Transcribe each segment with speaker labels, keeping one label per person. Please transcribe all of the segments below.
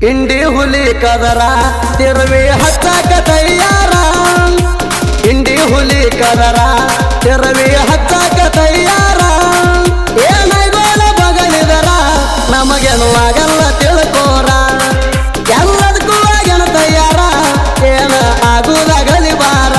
Speaker 1: ಇಂಡಿ ಹುಲಿ ಕದರ ತಿರುವಿ ಹಚ್ಚಕ ತಯ್ಯಾರ ಇಂಡಿ ಹುಲಿ ಕದರ ತಿರುವಿ ಹಚ್ಚಕ ತಯ್ಯಾರ ಏನೈಗೋಲ ಬಗಲಿದರ ನಮಗೇನು ಆಗಲ್ಲ ತಿಳ್ಕೋರ ಎಲ್ಲದಕ್ಕೂ ಆಗಣ ತಯ್ಯಾರ ಏನ ಆಗುದಾಗಲಿ ಬಾರ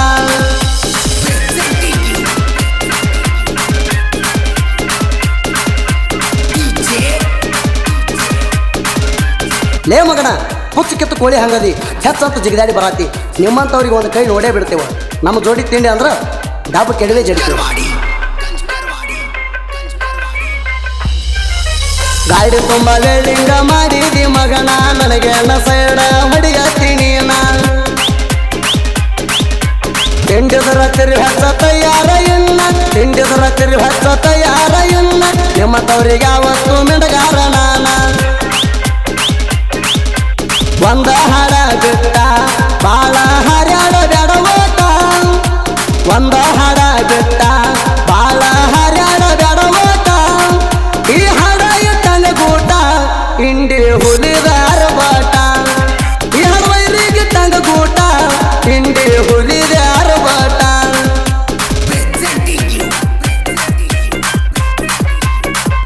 Speaker 1: ಲೇ ಮಗನ ಹುಚ್ಚು ಕಿತ್ತು ಕೋಳಿ ಹಂಗದಿ ಹೆಚ್ಚಂತ ಜಿಗಿದಾಡಿ ಬರಾತಿ ನಿಮ್ಮಂತವ್ರಿಗೆ ಒಂದು ಕೈ ನೋಡೇ ಬಿಡ್ತೇವ ನಮ್ಮ ಜೋಡಿ ತಿಂಡಿ ಅಂದ್ರ ಡಾಬು ಕೆಡವೆ ಜಡಿತೇವ ಗಾಡಿ ತುಂಬ ವೆಲ್ಡಿಂಗ ಮಾಡಿದಿ ಮಗನ ನನಗೆ ಸೈಡ ಹೊಡಿಯತ್ತೀನಿ ತಿಂಡಿದರ ತಿರು ಹಚ್ಚ ತಯಾರ ಇನ್ನ ತಿಂಡಿದರ ತಿರು ಹಚ್ಚ ತಯಾರ ಇನ್ನ ನಿಮ್ಮಂತವ್ರಿಗೆ ಯಾವತ್ತು ಮಿಡಗಾರ ನಾನ ಒಂದ ಹಾಡ ಬಿಟ್ಟ ಬಾಳ ಹರ್ಯಾಡ ಬ್ಯಾಡವೋಟ ಒಂದ ಹಾಡ ಬಿಟ್ಟ ಬಾಳ ಹರ್ಯಾಡ ಬ್ಯಾಡವೋಟ ಈ ಹಾಡ ಇಟ್ಟಂಗ ಗೂಟ ಇಂಡಿ ಹುಲಿದಾರ ಬಾಟ ಈ ಹಡವೈರಿಗೆ ಟಂಗ ಗೂಟ ಇಂಡಿ ಹುಲಿದಾರ ಬಾಟ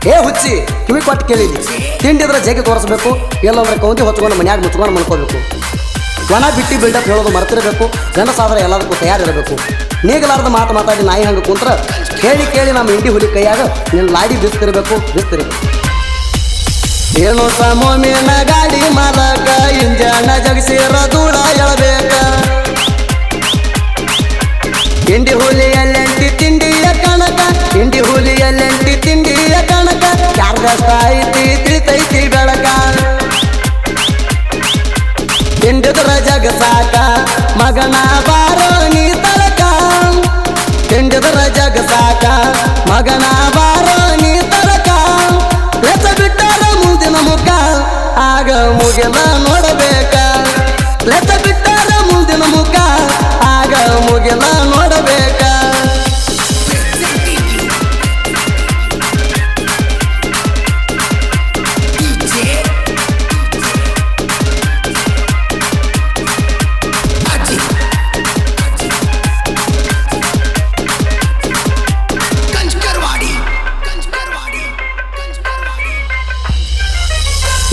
Speaker 1: ಏ ಹುಚ್ಚಿ ಕಿವಿ ಕೊಟ್ಟು ಕೇಳಿದ್ವಿ ತಿಂಡಿದ್ರೆ ಜೇಗೆ ತೋರಿಸ್ಬೇಕು ಎಲ್ಲಂದ್ರೆ ಕೌಂತಿ ಹೊಚ್ಕೊಂಡು ಮನ್ಯಾಗ ಮುಚ್ಕೊಂಡು ಮಲ್ಕೋಬೇಕು ಒಣ ಬಿಟ್ಟಿ ಬಿಲ್ಡಪ್ ಹೇಳೋದು ಮರ್ತಿರಬೇಕು ಜನಸಾದರ ಎಲ್ಲದಕ್ಕೂ ತಯಾರಿರಬೇಕು ನೀಗಲಾರ್ದ ಮಾತಾಡಿ ನಾಯಿ ಹಂಗೆ ಕುಂತ್ರ ಕೇಳಿ ನಮ್ಮ ಇಂಡಿ ಹುಲಿ ಕೈಯಾಗ ನಿನ್ನ ಲಾಡಿ ಬಿಸ್ತಿರ್ಬೇಕು ಏನು ಸಮೋಮಿನ ಗಾಡಿ ಮಾಲಕ ಇಂಜನ ಜಗಸಿರ ದೂಡ ಎಳಬೇಕ ಇಂಡಿ ಹುಲಿಯಲ್ಲೆಂಟಿ ತಿಂಡಿಯ ಕಣಕ ಇಂಡಿ ಹುಲಿಯಲ್ಲೆಂಟಿ ತಿಂಡಿಯ ಕಣಕ ಯಾರ್ದಷ್ಟ ಐತಿ ತಿಳಿತೈತಿ ಬೆಳಕ ತಿಂಡಿದ್ರ ಜಗ ಸಾಕ ಮಗನ ಬಾರೋ ನೀ ತಳಕ ತಿಂಡಿದ್ರ ಜಗ ಸಾಕ ಮಗನ ಬಾರೋ ನೀ ತಳಕ ಲೆಚ್ಚ ಬಿಟ್ಟಾರ ಮುಂದಿನ ಮುಖ ಆಗ ಮುಗಿಲ ನೋಡಬೇಕ ಲೆಚ್ಚ ಬಿಟ್ಟಾರ ಮುಂದಿನ ಮುಖ ಆಗ ಮುಗಿಲ ನೋಡಬೇಕ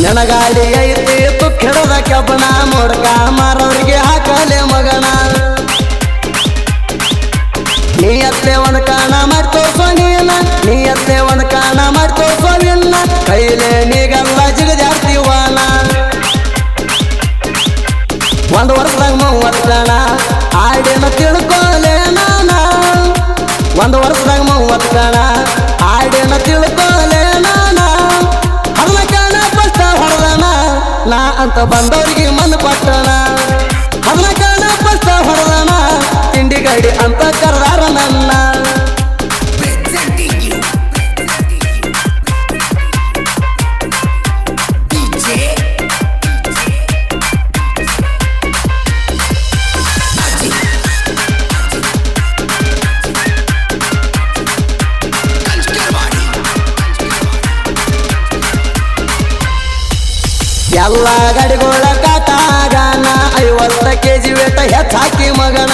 Speaker 1: ನನಗಾಡಿ ಐತಿ ತುಕ್ಕಿಡದ ಕೆಬ್ಬನ ಮುಡ್ಕ ಮಾರವ್ರಿಗೆ ಹಾಕಲೆ ಮಗನ ನೀಯತ್ತೆ ಒಂದು ಕಾಣ ಮಾಡ್ತೋ ಸೊನಿನ ನೀಯತ್ತೆ ಒಂದು ಕಾಣ ಮಾಡ್ತೋ ಸೊನಿನ ಕೈಲೆ ನೀಗಲ್ಲ ಜಿಗಜಾಡ್ತೀವನ ಒಂದು ವರ್ಷದಾಗ 30 ಕಣ ಆಡಿನ ತಿಳ್ಕೊಲೆ ನಾನ ಒಂದು ವರ್ಷದಾಗ 30 ಕಣ ಆಡಿನ ತಿಳ್ಕೊಲೆ ನಾನ ನಾ ಅಂತ ಬಂದವ್ರಿಗೆ ಮನ್ ಪಟ್ಟಣ ಹರ್ನ ಕಾಣ ಪಸ್ತ ಹೊಡೆದಣ ತಿಂಡಿ ಗಡಿ ಅಂತ ಕರ್ದಾರ ನನ್ನ ಎಲ್ಲ ಗಡಿಗೋಳ ಕಾಟಾಗನ 50 kg ವೇಟ ಹೆಚ್ಚಾಕಿ ಮಗನ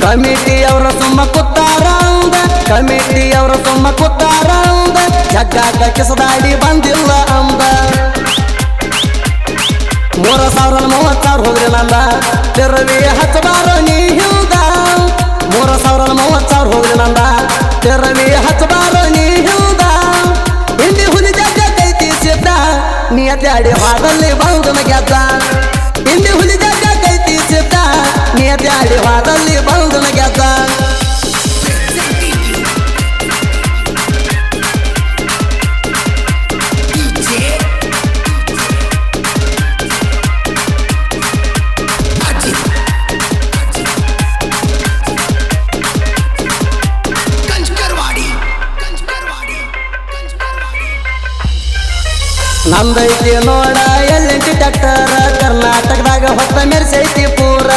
Speaker 1: ಕಮಿಟಿಯವ್ರ ಸುಮ್ಮ ಕೂತಾರಂದ ಕಮಿಟಿಯವ್ರ ಸುಮ್ಮ ಕೂತಾರಂದ ಜಗ್ಗಾಕ ಕಿಸದಾಡಿ ಬಂದಿಲ್ಲ ಅಂದ 3030 ಹೋಗ್ರಿ ನಂದ ತಿರುವಿ ಹಚ್ಚಬಾರ ನೀ ಹಿಂದ 3030 ಹೋಗ್ರಿ ನಂದ ತಿರುವಿ ಹಚ್ಚಬಾರ ನೀ ಹಿಂದ ಇಂಡಿ ಹುಲಿ ಜಗ್ಗ ಕೈತಿ ಸಿದ್ದ ನಿಯತ್ಯಾಡಿ ಹಾದಲ್ಲಿ ಬಂದನ ಗೆದ್ದ ಇಂಡಿ ಹುಲಿ ಜಗ್ಗ ಕೈತಿ ಸಿದ್ದ ನಿಯತ್ಯಾಡಿ ಹಾದಲ್ಲಿ ಬಂದನ ಗೆದ್ದ ನಂದೈತಿ ನೋಡ ಎಲ್ಲೆಂಟಿ ಟ್ಯಾಕ್ಟರ ಕರ್ನಾಟಕದಾಗ ಹೊತ್ತ ಮೆರೆಸೈತಿ ಪೂರ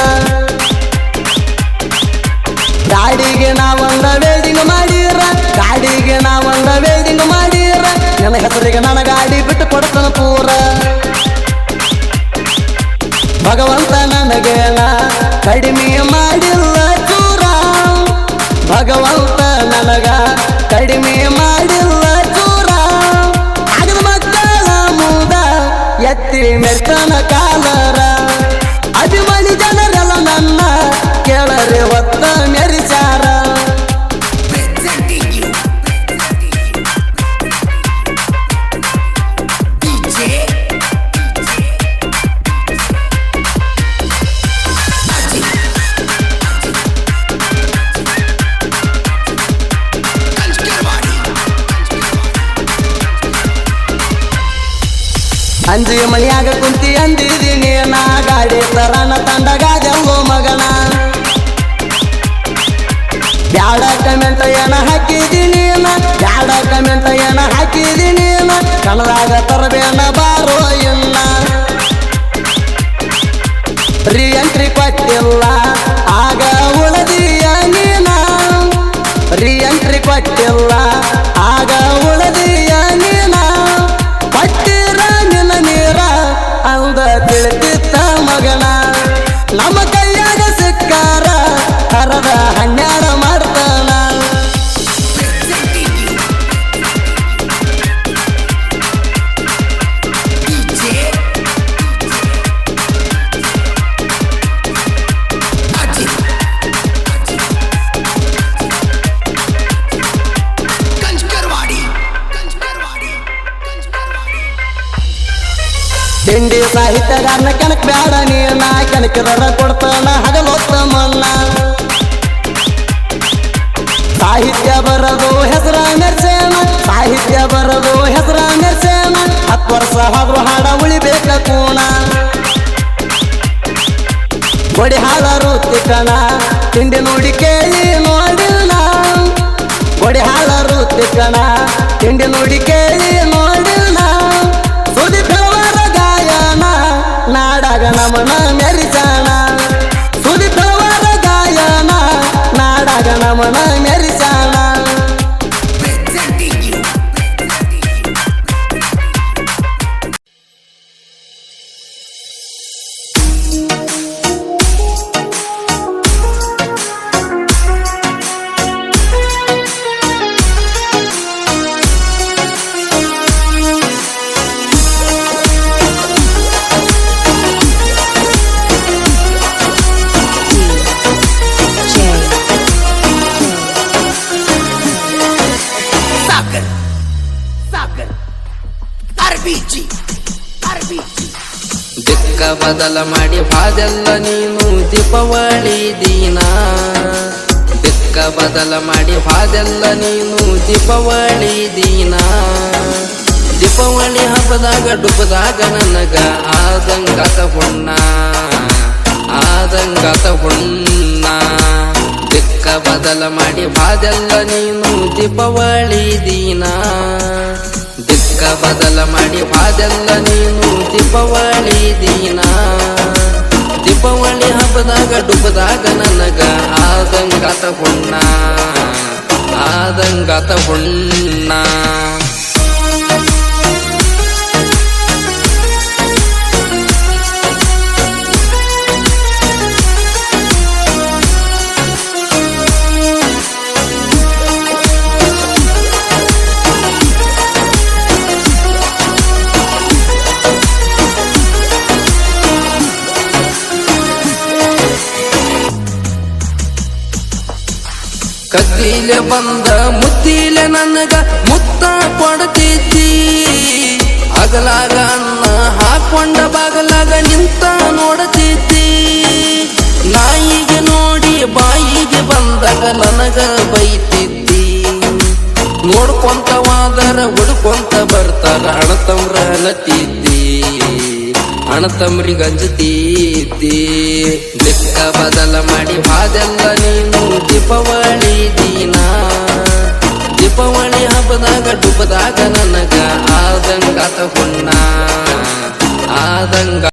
Speaker 1: ಗಾಡಿಗೆ ನಾವೊಂದ ವೆಲ್ಡಿಂಗ್ ಮಾಡಿರ ಗಾಡಿಗೆ ನಾವೊಂದ ವೆಲ್ಡಿಂಗ್ ಮಾಡಿರ ನನ್ನ ಹೆಸರಿಗೆ ನನ್ನ ಗಾಡಿ ಬಿಟ್ಟು ಕೊಡ್ತಾನ ಪೂರ ಭಗವಂತ ನನಗೇನ ಕಡಿಮೆ ಮಾಡಿಲ್ಲ ಚೂರ ಭಗವಂತ ನನಗ ಕಡಿಮೆ ಮಾಡಿಲ್ಲ ಚೂರ ಆಗದ ಮಕ್ಕಳ ಮುದ ಎತ್ತಿ ಮೆತ್ತನ ಕಾಲರ ಅಭಿಮಾನಿ ಜನರೆಲ್ಲ ನನ್ನ ಕೇಳರೆ ಹೊತ್ತ ಮೆರಿಚಾರ ಅಂಜಿ ಮಳಿಯಾಗ ಕುಂತಿ ಅಂದಿದ್ದೀನಿ ನಾ ಗಾಡಿ ತರನ ತಂಡಗಾಜಲ್ಲೋ ಮಗನ ಬ್ಯಾಡ ಕಮೆಂಟ್ ಏನ ಹಾಕಿದ್ದೀನಿ ಬ್ಯಾಡ ಕಮೆಂಟ್ ಏನ ಹಾಕಿದ್ದೀನಿ ಕನ್ನಡಾಗ ತರಬೇನ ಬಾರೋ ಇನ್ನ ರೀಎಂಟ್ರಿ ಕೊಟ್ಟಿಲ್ಲ ಆಗ ಉಳದಿಯ ನೀನ ರೀಎಂಟ್ರಿ ಕೊಟ್ಟಿಲ್ಲ ಆಗ ಉಳದಿಯ ನೀನ ಪಟ್ಟಿರ ನಿನ್ನ ನೀರ ಅಂದ ತಿಳಿತಿತ್ತ ಮಗನ ನಮ್ಮ ಕೈಯಾಗ ಸಿಕ್ಕಾರ ಹರದ ಹನ್ನೆರಡ ಮಾಡ್ತಾನ ತಿಂಡಿ ಸಾಹಿತ್ಯಗಾರನ ಕೆನಕ್ ಬ್ಯಾಡ ನೀನ ಕೆನಕಿದರ ಕೊಡ್ತಾನ ಹಗಲೊತ್ತ ಮನ್ನ ಸಾಹಿತ್ಯ ಬರದು ಹೆಸರ ಮೆರ್ಸೇನ ಸಾಹಿತ್ಯ ಬರದು ಹೆಸರ ಮೆರ್ಸೇನ 10 ವರ್ಷ ಆದ್ರೂ ಹಾಡ ಉಳಿಬೇಕ ಕೂಣ ಬಡಿ ಹಾಳರು ತಿಕ್ಕಣ ತಿಂಡಿ ನೋಡಿ ಕೇಳಿ ನೋಡಿನ ಬಡಿ ಹಾಳರು ತಿಕ್ಕಣ ತಿಂಡಿ ನೋಡಿ ಕೇಳಿ ನೋಡಿನ ಸುದಿ ಫಲವರ ಗಾಯನ ನಾಡಾಗ ನಮನ ಮೆರಿಚಾಣ ಸುದಿ ಫಲವರ ಗಾಯನ ನಾಡಾಗ ನಮನ ಮೆರಿಚಾಣ
Speaker 2: ದಿಕ್ಕ ಬದಲ ಮಾಡಿ ಬಾದೆಲ್ಲ ನೀನು ದೀಪಾವಳಿ ದಿನ ದಿಕ್ಕ ಬದಲ ಮಾಡಿ ಬಾದೆಲ್ಲ ನೀನು ದೀಪಾವಳಿ ದಿನ ದೀಪಾವಳಿ ಹಬ್ಬದಾಗ ಡುಬ್ಬದಾಗ ನನಗ ಆದಂಗಾತ ಹುಣ್ಣ ಆದಂಗಾತ ಹುಣ್ಣ ದಿಕ್ಕ ಬದಲ ಮಾಡಿ ಬಾದೆಲ್ಲ ನೀನು ದೀಪಾವಳಿ ದಿನ ದಿಕ್ಕ ಬದಲ ಮಾಡಿ ಬಾದೆಲ್ಲ ನೀನು ದೀಪಾವಳಿ ದಿನ ದೀಪಾವಳಿ ಹಬ್ಬದಾಗ ಡುಬ್ಬದಾಗ ನನಗ ಆದಂಗಾತ ಹುಣ್ಣ ಆದಂಗಾತ ಹುಣ್ಣ ಕತ್ತಿಲೆ ಬಂದ ಮುತ್ತಿಲೆ ನನಗ ಮುತ್ತ ಕೊಡ್ತಿದ್ದಿ ಅಗಲಾಗ ಅನ್ನ ಹಾಕೊಂಡ ಬಾಗಲಾಗ ನಿಂತ ನೋಡ್ತಿದ್ದಿ ನಾಯಿಗೆ ನೋಡಿ ಬಾಯಿಗೆ ಬಂದಾಗ ನನಗ ಬೈತಿದ್ದಿ ನೋಡ್ಕೊಂತವಾದರ ಹುಡ್ಕೊಂತ ಬರ್ತಾರ ಅಣತಮ್ರ ಅನತಿದ್ದಿ ಅಣತಮ್ರಿಗೆ ಅಂಜತಿದ್ದಿ ದಿಕ್ಕ ಬದಲ ಮಾಡಿ ಬಾದೆಲ್ಲ ನೀನು ದೀಪಾವಳಿ ದಿನ ದೀಪಾವಳಿ ಹಬ್ಬದಾಗ ಡುಬ್ಬದಾಗ ನನಗ ಆದಂಗಾತ ಹುಣ್ಣ ಆದಂಗ